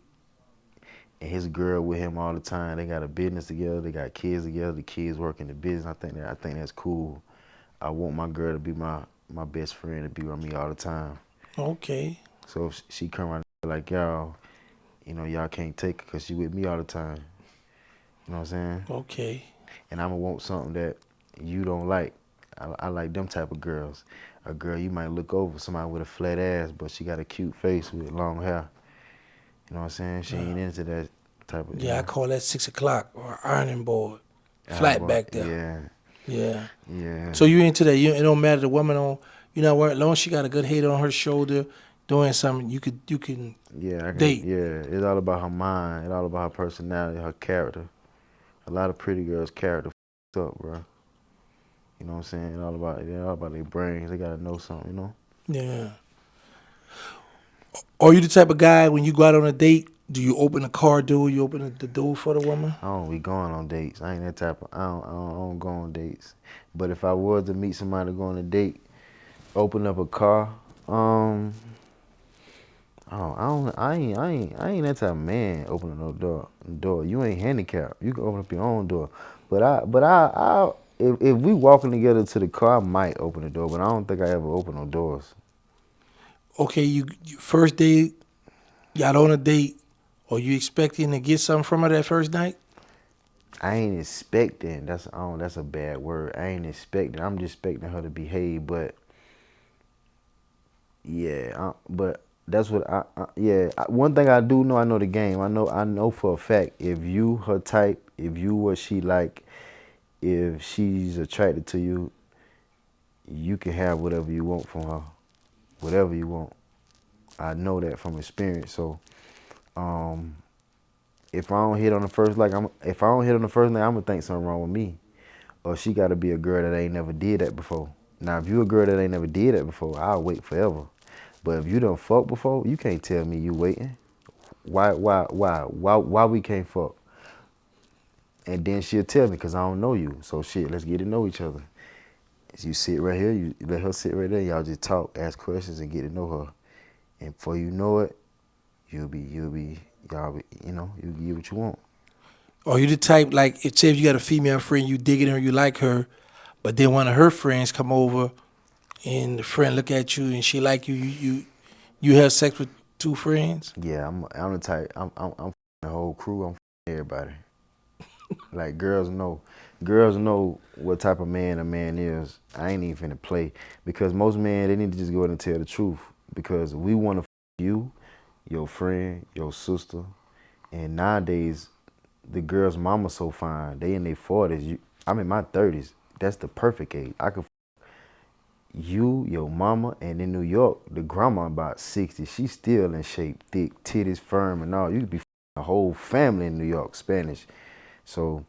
and his girl with him all the time. They got a business together. They got kids together. The kids work in the business. I think that's cool. I want my girl to be my best friend, to be with me all the time. Okay, So if she come around like y'all, y'all can't take her because she with me all the time. You know what I'm saying? okay. And I'm gonna want something that you don't like. I like them type of girls. A girl you might look over, somebody with a flat ass, but she got a cute face with long hair. You know what I'm saying? She ain't into that type of, Yeah, I call that 6 o'clock or ironing board. Iron Flat Bar. back there. Yeah, Yeah. yeah. So you into that? It don't matter the woman on. You know what? As long as she got a good head on her shoulder, doing something, you can Yeah, date. it's all about her mind. It's all about her personality, her character. A lot of pretty girls' character up, bro. You know what I'm saying? It's all about their brains. They gotta know something, you know? Yeah. Are you the type of guy when you go out on a date? Do you open the car door? You open the door for the woman? I don't be going on dates. I ain't that type of. I don't go on dates. But if I was to meet somebody to go on a date, open up a car. I ain't that type of man opening no door. You ain't handicapped. You can open up your own door. If we walking together to the car, I might open the door. But I don't think I ever open no doors. Okay, you first date, got on a date, or you expecting to get something from her that first night? I ain't expecting. That's a bad word. I ain't expecting. I'm just expecting her to behave. But yeah, but that's what one thing I do know, I know the game. I know for a fact if you her type, if you what she like, if she's attracted to you, you can have whatever you want from her, whatever you want. I know that from experience. So, if I don't hit on the first if I don't hit on the first night, I'm gonna think something wrong with me. Or she gotta be a girl that ain't never did that before. Now, if you a girl that ain't never did that before, I'll wait forever. But if you done fuck before, you can't tell me you waiting. Why we can't fuck? And then she'll tell me because I don't know you. So shit, let's get to know each other. You sit right here, you let her sit right there, y'all just talk, ask questions, and get to know her. And before you know it, y'all be, you get what you want. Or you the type like if say if you got a female friend, you dig in her, you like her, but then one of her friends come over and the friend look at you and she like you have sex with two friends? Yeah, I'm the type. I'm the whole crew. I'm everybody. Like girls know what type of man a man is. I ain't even finna play because most men they need to just go ahead and tell the truth because we want to you, your friend, your sister, and nowadays the girl's mama so fine. They in their 40s. I'm in my 30s. That's the perfect age. I could you, your mama, and in New York, the grandma about 60. She's still in shape, thick, titties firm, and all. You could be a whole family in New York, Spanish. So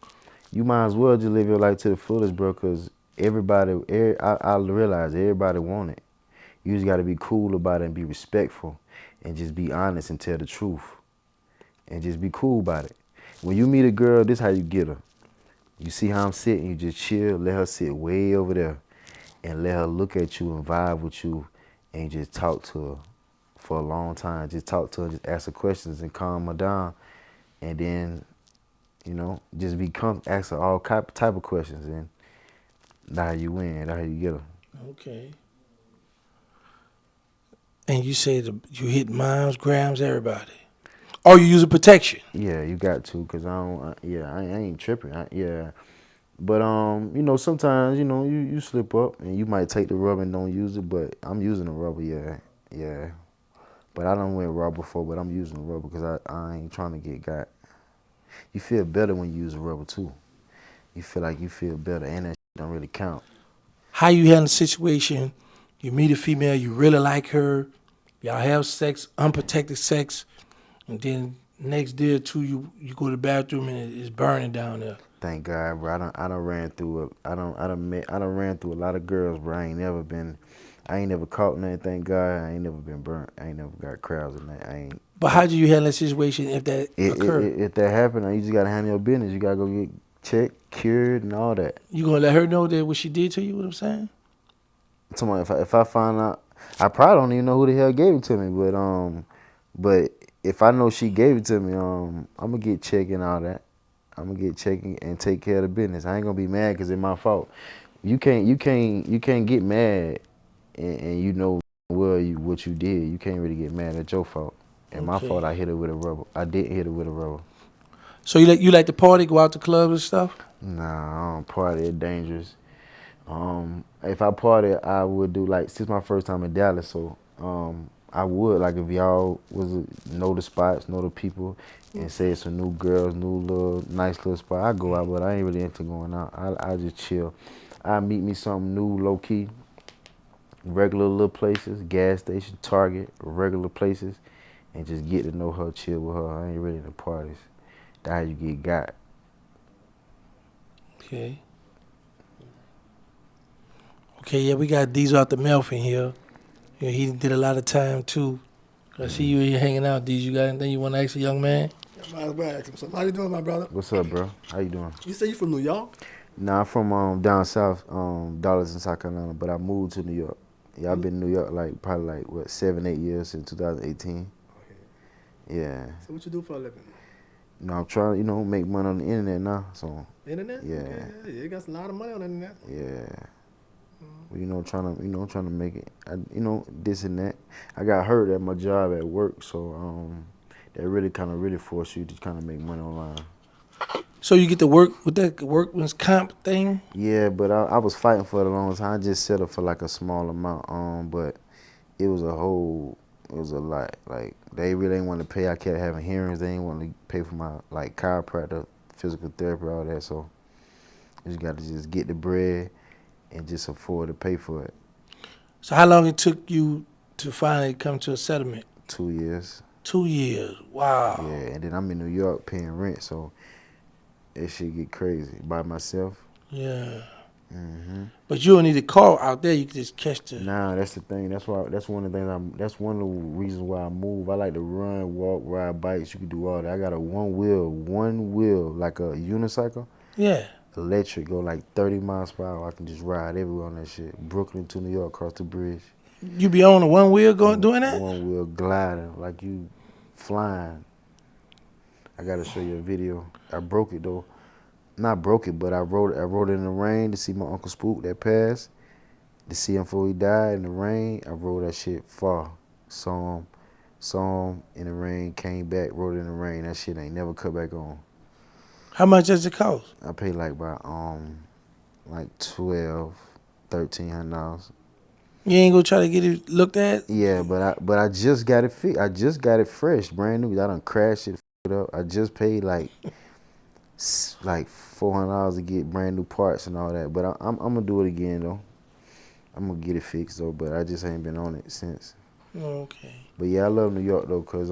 you might as well just live your life to the fullest, bro, because I realize everybody want it. You just got to be cool about it and be respectful and just be honest and tell the truth and just be cool about it. When you meet a girl, this how you get her. You see how I'm sitting, you just chill, let her sit way over there and let her look at you and vibe with you and just talk to her for a long time. Just talk to her, just ask her questions and calm her down. And then, just ask her all type of questions. And that's how you win, that's how you get her. Okay. And you say you hit moms, grams, everybody. Or you using protection. Yeah, you got to, because I ain't tripping. Yeah. But, sometimes, you slip up and you might take the rubber and don't use it, but I'm using the rubber, yeah. But I done went raw before, but I'm using the rubber because I ain't trying to get got. You feel better when you use a rubber too. You feel like you feel better, and that shit don't really count. How you handle the situation? You meet a female, you really like her, y'all have sex, unprotected sex, and then next day or two, you go to the bathroom and it's burning down there. Thank God, bro. I done ran through I done ran through a lot of girls, bro. I ain't never caught nothing. Thank God, I ain't never been burnt. I ain't never got crowds in that. I ain't. But how do you handle that situation if that occurred? If that happened, you just gotta handle your business. You gotta go get checked, cured, and all that. You gonna let her know that what she did to you? What I'm saying? Tomorrow, if I find out, I probably don't even know who the hell gave it to me. But if I know she gave it to me, I'm gonna get checked and all that. I'm gonna get checking and take care of the business. I ain't gonna be mad because it's my fault. You can't get mad and you know what you did. You can't really get mad at your fault. And my fault, I hit her with a rubber. I did hit her with a rubber. So you like to party, go out to clubs and stuff? Nah, I don't party. It's dangerous. If I party, I would do like, since my first time in Dallas, so I would, like, if y'all know the spots, know the people, and say it's some new girls, new little nice little spot, I go out, but I ain't really into going out. I just chill. I meet me something new, low key, regular little places, gas station, Target, regular places, and just get to know her, chill with her. I ain't really into parties. That's how you get got. Okay. Okay, yeah, we got Diesel out the mouth in here. Yeah, he did a lot of time too. I see you here hanging out, Diesel. You got anything you want to ask a young man? Might as well ask him something. How you doing, my brother? What's up, bro? How you doing? You say you from New York? Nah, I'm from down south, Dallas in South Carolina, but I moved to New York. Yeah, I've been in New York probably 7, 8 years since 2018. Okay. Yeah. So what you do for a living? No, I'm trying to, make money on the internet now. So Internet? yeah. Okay, yeah, you got a lot of money on the internet. Yeah. Trying to make it. This and that. I got hurt at my job at work, so that really forced you to kind of make money online. So you get to work with that workman's comp thing? Yeah, but I was fighting for it a long time. I just settled for like a small amount. But it was a lot. Like, they really didn't want to pay. I kept having hearings. They didn't want to pay for my chiropractor, physical therapy, all that. So you just got to just get the bread and just afford to pay for it. So how long it took you to finally come to a settlement? 2 years. 2 years. Wow. Yeah, and then I'm in New York paying rent, so that shit get crazy by myself. Yeah. Hmm. But you don't need a car out there. You can just catch the. Nah, that's the thing. That's one of the reasons why I move. I like to run, walk, ride bikes. You can do all that. I got a one wheel, like a unicycle. Yeah. Electric, go like 30 miles per hour. I can just ride everywhere on that shit. Brooklyn to New York, across the bridge. You be on a one wheel doing that? One wheel gliding, like you flying. I gotta show you a video. I broke it though. Not broke it, but I rode it in the rain to see my Uncle Spook that passed. To see him before he died in the rain. I rode that shit far. Saw him in the rain, came back, rode it in the rain. That shit ain't never cut back on. How much does it cost? I paid about $1,200, $1,300. You ain't gonna try to get it looked at? Yeah, but I just got it fixed. I just got it fresh, brand new. I done crashed it, f***ed up. I just paid like $400 to get brand new parts and all that. But I'm gonna do it again though. I'm gonna get it fixed though. But I just ain't been on it since. Okay. But yeah, I love New York though, cause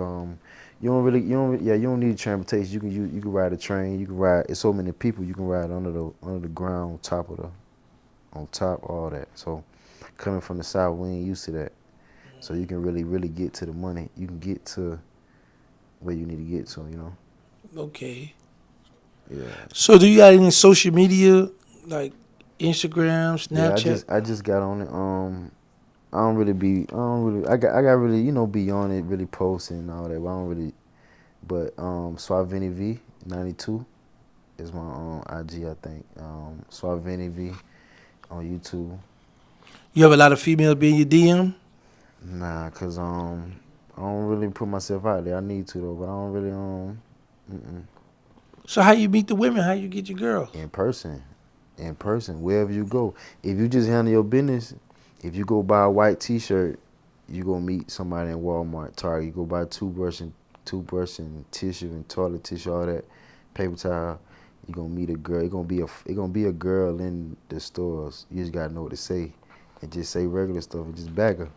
you don't need transportation. You can ride a train. You can ride. It's so many people. You can ride under the ground, on top, all that. So coming from the South, we ain't used to that. So you can really get to the money. You can get to where you need to get to, Okay. Yeah. So do you got any social media like Instagram, Snapchat? Yeah, I just got on it. I got really, be on it, really posting and all that. But I don't really, but SuavenyV 92 is my IG, I think. SuavenyV on YouTube. You have a lot of females being your DM? Nah, cause I don't really put myself out there. I need to though, but I don't really So how you meet the women? How you get your girls? in person, wherever you go. If you just handle your business, if you go buy a white T-shirt, you gonna meet somebody in Walmart, Target. You go buy toothbrush and tissue and toilet tissue, all that, paper towel. You gonna meet a girl. It gonna be a girl in the stores. You just gotta know what to say, and just say regular stuff and just bag her.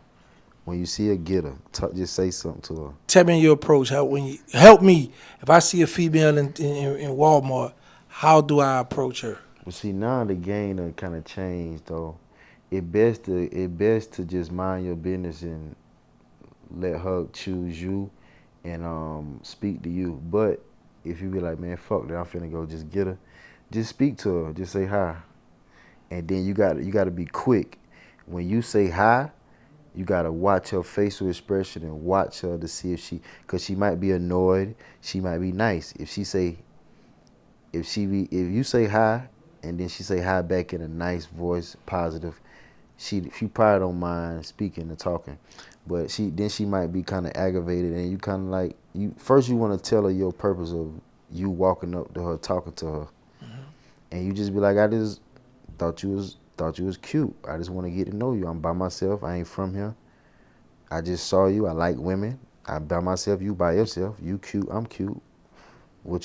When you see her, get her. Just say something to her. Tell me your approach. How when you help me? If I see a female in Walmart, how do I approach her? But see, now the game done kind of changed though. It best to just mind your business and let her choose you and speak to you. But if you be like, man, fuck that, I'm finna go just get her, just speak to her, just say hi. And then you gotta be quick. When you say hi, you gotta watch her facial expression and watch her to see cause she might be annoyed, she might be nice. If you say hi and then she say hi back in a nice voice, positive, she probably don't mind speaking and talking. But she might be kind of aggravated, and you kind of like you want to tell her your purpose of you walking up to her, talking to her, and you just be like, I just thought you was cute. I just want to get to know you. I'm by myself. I ain't from here. I just saw you. I like women. I by myself. You by yourself. You cute. I'm cute. Where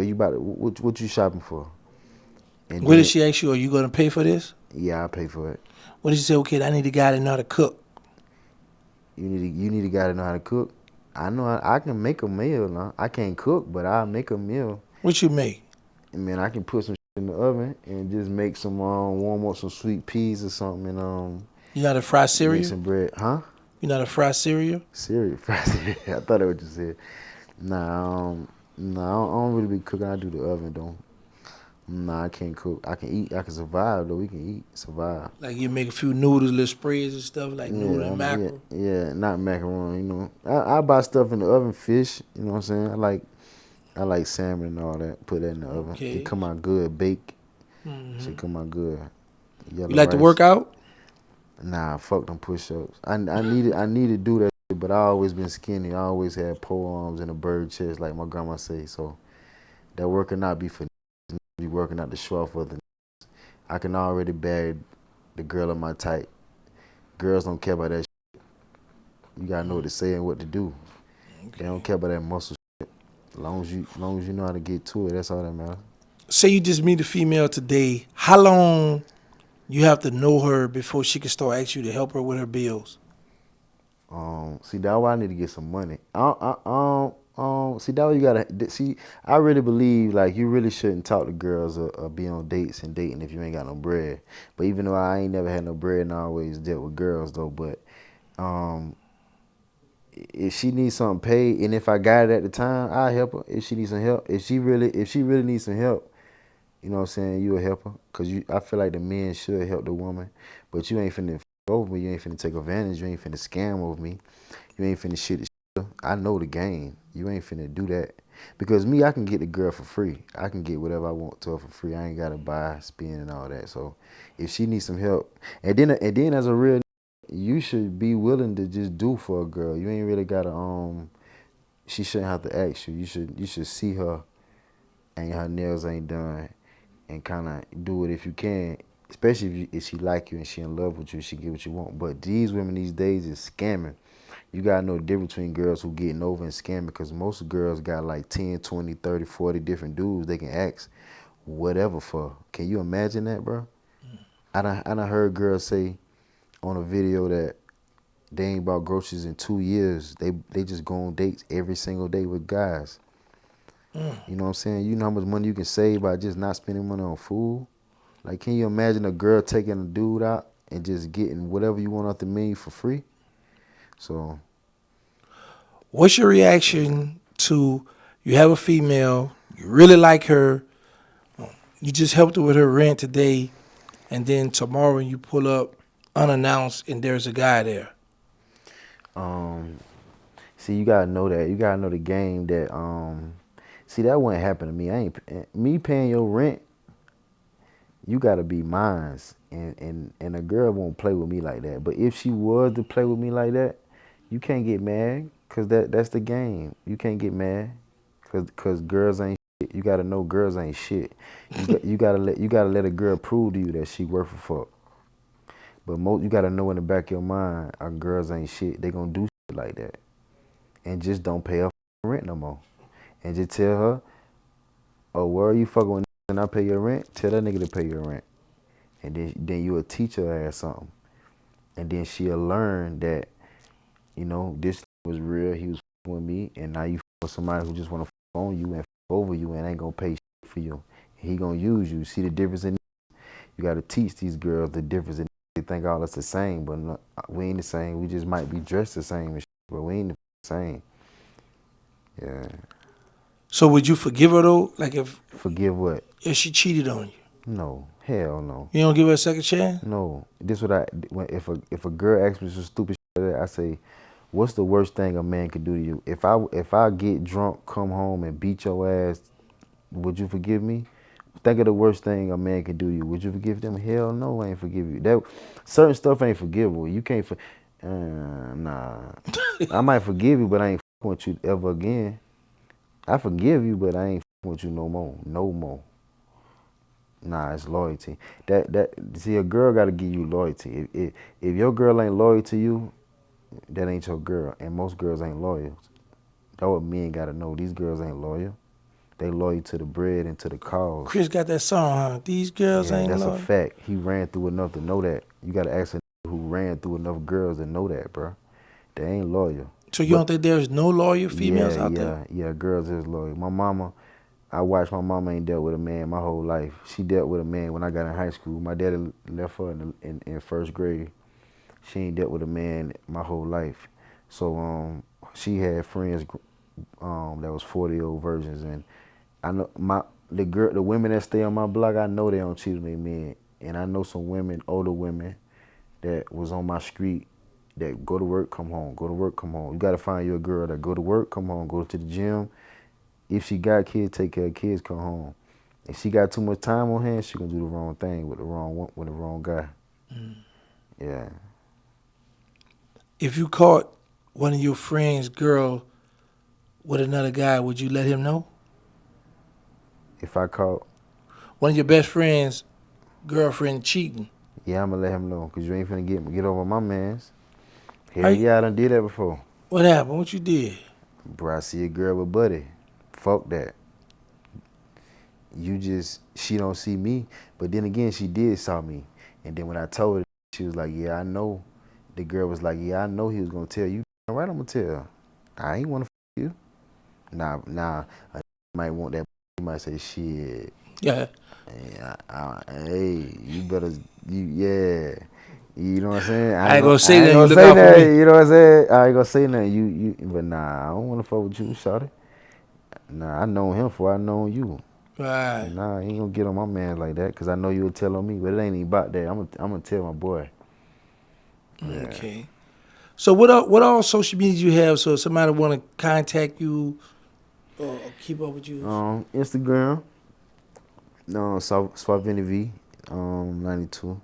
you about? What you shopping for? And What did then she ask you? Are you gonna pay for this? yeah, I pay for it. What did she say? Okay, I need a guy that know how to cook. You need a guy to know how to cook. I know I can make a meal now. I can't cook, but I'll make a meal. What you make? And man, I can put some shit in the oven and just make some warm up some sweet peas or something and You know how to fry make cereal? some bread. Huh? You know how to fry cereal? Cereal. I thought that what you said. Nah, I don't really be cooking. I do the oven though. Nah, I can't cook. I can eat. I can survive though. We can eat, survive. Like you make a few noodles, little spreads and stuff, like noodle Yeah, and mackerel. yeah, not macaroni. You know, I buy stuff in the oven, fish. You know what I'm saying? I like salmon and all that. Put that in the oven. Okay. It come out good. Bake. Mm-hmm. Shit come out good. Yellow You like to rice. work out? Nah, fuck them push-ups. I need to do that, shit, but I always been skinny. I always had pole arms and a bird chest, like my grandma say. So that working out be for be working out to show off other. I can already bag the girl of my type. Girls don't care about that shit. You gotta know what to say and what to do. Okay. They don't care about that muscle shit. As long as you know how to get to it, that's all that matters. Say you just meet a female today. How long you have to know her before she can start asking you to help her with her bills? See, that's why I need to get some money. See, that why you gotta see. I really believe like you really shouldn't talk to girls or be on dates and dating if you ain't got no bread. But even though I ain't never had no bread and I always dealt with girls though, but if she needs something paid and if I got it at the time, I help her. If she needs some help, if she really needs some help, you know what I'm saying, you a help her. Cause I feel like the men should help the woman, but you ain't finna f over me. You ain't finna take advantage. You ain't finna scam over me. You ain't finna shit the shit. I know the game. You ain't finna do that. Because me, I can get the girl for free. I can get whatever I want to her for free. I ain't gotta buy, spend, and all that. So if she needs some help, and then as a real, you should be willing to just do for a girl. You ain't really gotta She shouldn't have to ask you. You should see her, and her nails ain't done, and kind of do it if you can. Especially if she like you and she in love with you, she get what you want. But these women these days is scamming. You gotta know the difference between girls who getting over and scamming, because most girls got like 10, 20, 30, 40 different dudes they can ask whatever for. Can you imagine that, bro? I done heard girls say on a video that they ain't bought groceries in 2 years. They just go on dates every single day with guys. You know what I'm saying? You know how much money you can save by just not spending money on food? Like, can you imagine a girl taking a dude out and just getting whatever you want off the menu for free? So, What's your reaction to you have a female, you really like her, you just helped her with her rent today, and then tomorrow you pull up unannounced and there's a guy there? see, you gotta know that. You gotta know the game that, see, that wouldn't happen to me. Me paying your rent, you gotta be mines. And a girl won't play with me like that. But if she was to play with me like that, you can't get mad, cause that's the game. You can't get mad, cause girls ain't shit. You gotta know girls ain't shit. You gotta let a girl prove to you that she worth a fuck. But you gotta know in the back of your mind, our girls ain't shit. They gonna do shit like that, and just don't pay her rent no more. And just tell her, oh, where are you fucking with and I pay your rent? Tell that nigga to pay your rent, and then you'll teach her ass something, and then she'll learn that you know, this was real. He was with me, and now you with somebody who just want to on you and over you and ain't gonna pay shit for you. He gonna use you. See the difference in? You gotta teach these girls the difference in. They think all us the same, but no, we ain't the same. We just might be dressed the same and shit, but we ain't the same. Yeah. So would you forgive her though? Like Forgive what? if she cheated on you, No. Hell no. you don't give her a second chance? No. This what if a girl asks me some stupid shit, I say, what's the worst thing a man could do to you? If I get drunk, come home and beat your ass, would you forgive me? Think of the worst thing a man can do to you. Would you forgive them? Hell no, I ain't forgive you. That certain stuff ain't forgivable. You can't nah. I might forgive you, but I ain't with you ever again. I forgive you, but I ain't with you no more. No more. Nah, it's loyalty. See, a girl gotta give you loyalty. If your girl ain't loyal to you, that ain't your girl. And most girls ain't loyal. That's what men gotta know. These girls ain't loyal. They loyal to the bread and to the cause. Chris got that song, huh? These girls Yeah, ain't that's loyal. a fact. He ran through enough to know that. You gotta ask a who ran through enough girls to know that, bro. They ain't loyal. So you don't think there's no loyal females out there? Yeah, girls is loyal. My mama, I watched my mama ain't dealt with a man my whole life. She dealt with a man when I got in high school. My daddy left her in first grade. She ain't dealt with a man my whole life. So she had friends that was 40-year-old virgins, and I know the women that stay on my block, I know they don't cheat on their men. And I know some women, older women, that was on my street that go to work, come home, go to work, come home. You gotta find you a girl that go to work, come home, go to the gym. If she got kids, take care of kids, come home. If she got too much time on hand, she gonna do the wrong thing with the wrong guy. Yeah. If you caught one of your friends' girl with another guy, would you let him know? If I caught, One of your best friends' girlfriend cheating. yeah, I'ma let him know, cause you ain't finna get over my mans. How Hell you- yeah, I done did that before. What happened? What you did? Bro, I see a girl with buddy. Fuck that. She don't see me. But then again, she did saw me. And then when I told her, she was like, yeah, I know. The girl was like, yeah, I know he was gonna tell you. All right, I'm gonna tell. I ain't wanna you. Nah, a might want that. He might say, shit. Yeah. Hey, you better, yeah. You know what I'm saying? I ain't gonna say that. I You ain't look gonna out say for that. me. You know what I'm saying? I ain't gonna say nothing. But nah, I don't wanna fuck with you, shawty. Nah, I know him before I know you. Right. Nah, he ain't gonna get on my man like that, cause I know you'll tell on me, but it ain't even about that. I'm gonna tell my boy. Yeah. Okay. So what all social media you have? So if somebody want to contact you or keep up with you? Instagram. No, SuavenyV. 92.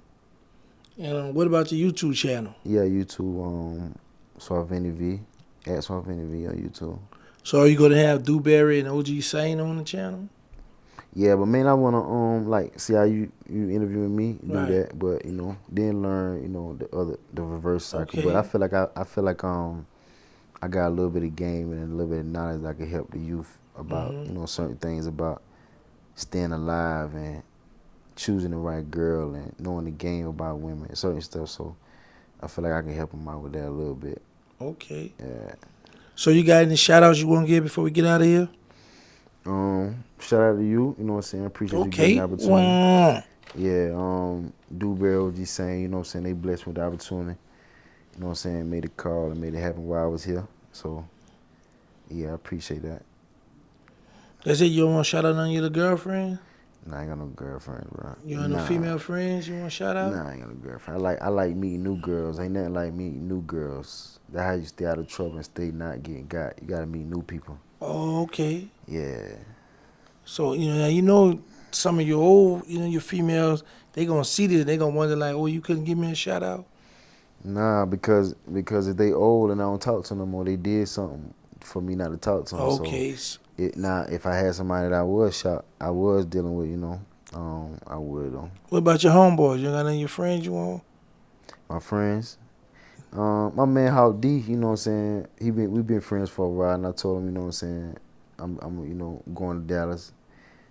And what about your YouTube channel? Yeah, YouTube. SuavenyV. At SuavenyV on YouTube. So are you gonna have Dewberry and OG Sane on the channel? Yeah, but man, I wanna like see how you interviewing me, do Right. that, but then learn the reverse cycle. Okay. But I feel like I got a little bit of game and a little bit of knowledge that can help the youth about certain things about staying alive and choosing the right girl and knowing the game about women and certain stuff. So I feel like I can help them out with that a little bit. Okay. Yeah. So you got any shout outs you want to give before we get out of here? Shout out to you. You know what I'm saying? Appreciate you Okay. getting the opportunity. Wow. Yeah. Dewberry OG saying, you know what I'm saying? They blessed with the opportunity. You know what I'm saying? Made a call and made it happen while I was here. So yeah, I appreciate that. That's it. You don't want to shout out none of your girlfriend? Nah, I ain't got no girlfriend, bro. You got no female friends you want to shout out? Nah, I ain't got no girlfriend. I like meeting new girls. Ain't nothing like meeting new girls. That's how you stay out of trouble and stay not getting got. You gotta meet new people. Oh, okay. Yeah. So now some of your old, your females, they gonna see this, they gonna wonder like, oh, you couldn't give me a shout out. Nah, because if they old and I don't talk to them no more, they did something for me not to talk to them. Okay. So if I had somebody that I was dealing with, I would. What about your homeboys? You got any of your friends you want? My friends. My man Hawk D, you know what I'm saying? We've been friends for a while, and I told him, you know what I'm saying, I'm going to Dallas,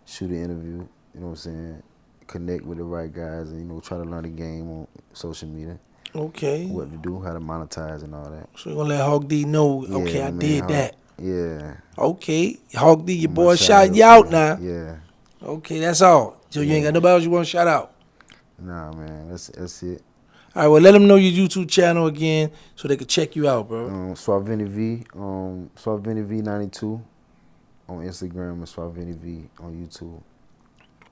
shoot an interview, you know what I'm saying, connect with the right guys, and try to learn the game on social media. Okay. what to do, how to monetize and all that. So you're gonna let Hog D know, okay, Yeah, I man, did that. Yeah. Okay. Hog D, your My boy shout shouting out you to out you. now. Yeah. Okay, that's all. So you ain't got nobody else you want to shout out. Nah, man, that's it. All right, well, let them know your YouTube channel again so they can check you out, bro. SuavenyV, SuavenyV92 on Instagram and SuavenyV on YouTube.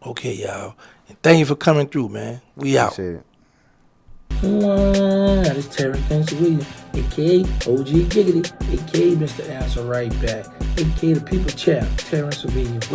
Okay, y'all. And thank you for coming through, man. We out. Appreciate it. This is Terrance Gangsta Williams, a.k.a. OG Giggity, a.k.a. Mr. Answer Right Back, a.k.a. the People Champ, Terrance Williams.